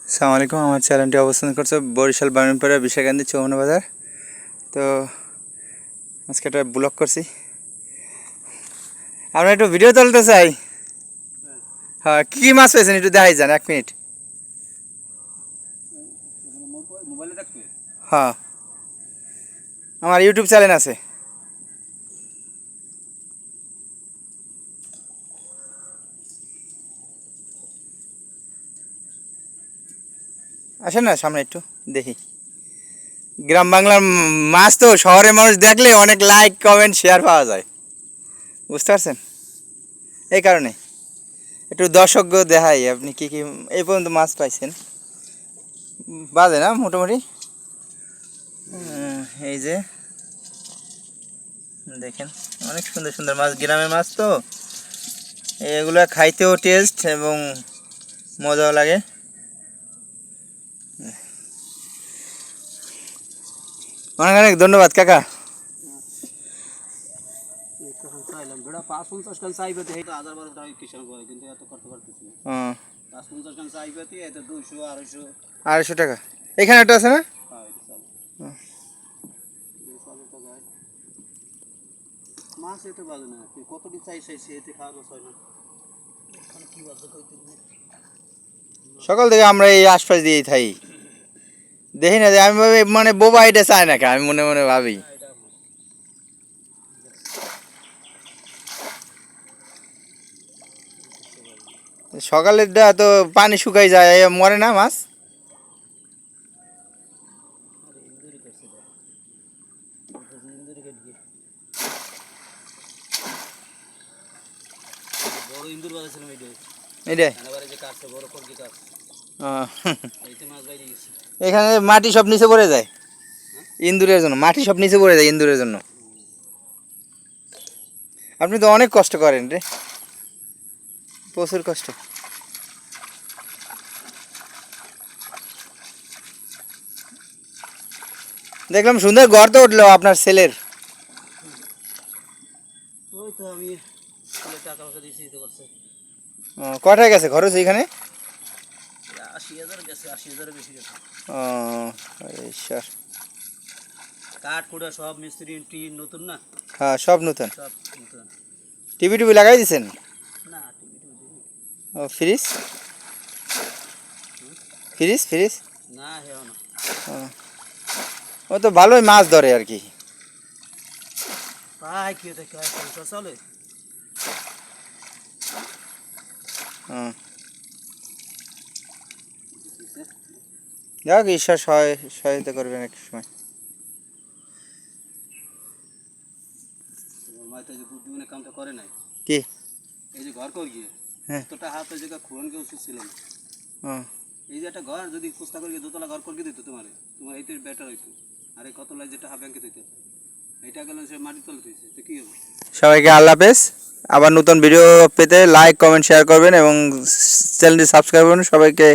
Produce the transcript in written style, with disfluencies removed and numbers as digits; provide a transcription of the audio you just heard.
আসসালামু আলাইকুম। আমার চ্যানেলটি অবস্থান করছে বরিশাল বামুনপাড়া বিশাকান্দি চৌমুহনী বাজার। তো আজকে একটা ব্লগ করছি, আমরা একটু ভিডিও তুলতে চাই। হ্যাঁ, কী কী মাছ পেয়েছেন একটু দেখাই যান, 1 মিনিট। হ্যাঁ, আমার ইউটিউব চ্যানেল আছে। আসেন না সামনে একটু দেখি। গ্রাম বাংলার মাছ তো শহরের মানুষ দেখলে অনেক লাইক কমেন্ট শেয়ার পাওয়া যায়, বুঝতে পারছেন? এই কারণে একটু দর্শক দেখাই আপনি কী কী এই পর্যন্ত মাছ পাইছেন। বাজে না মোটামুটি। এই যে দেখেন, অনেক সুন্দর সুন্দর মাছ, গ্রামের মাছ তো এগুলো খাইতেও টেস্ট এবং মজাও লাগে। অনেক অনেক ধন্যবাদ কাকা। আড়াইশো টাকা এখানে একটা আছে না? সকাল থেকে আমরা এই আশপাশ দিয়েই থাকি, দেখি না যে আমি মানে বোবা এটা চাই না, আমি মনে মনে ভাবি। সকালেরটা তো পানি শুকাই যায়, মরে না মাছ। এখানে মাটি সব নিচে পড়ে যায় ইন্দুরের জন্য, মাটি সব নিচে পড়ে যায় ইন্দুরের জন্য। আপনি তো অনেক কষ্ট করেন রে, প্রচুর কষ্ট। দেখলাম সুন্দর ঘর তো উঠলো আপনার ছেলের। কটায় গেছে খরচ এইখানে? সব মিস্ত্রি নতুন না? হ্যাঁ, সব নতুন। টিভি টিভি লাগাই দিয়েছেন? ও, ফ্রিজ ফ্রিজ ফ্রিজ না, ও তো ভালোই মাছ ধরে আর কি। চলে। যাক, ঈশ্বর সহায়তা করবেন এক সময়। কামটা করে নাই কি এই যে ঘর কর গিয়ে তোটা হাত ওই জায়গা খুঁড়ন কেউ ছিল না। এই যে একটা ঘর যদি কুস্তা করে দোতলা ঘর করে দিত তোমার এইটা বেটার হইতো। আর এই কত লাই যেটা ব্যাংকে দিত এটা গেল সে মাটি তলে দিয়েছে, তো কি হবে? সবাইকে আল্লাহ হাফেজ। আবার নতুন ভিডিও পেতে লাইক কমেন্ট শেয়ার করবেন এবং চ্যানেলটি সাবস্ক্রাইব করবেন সবাইকে।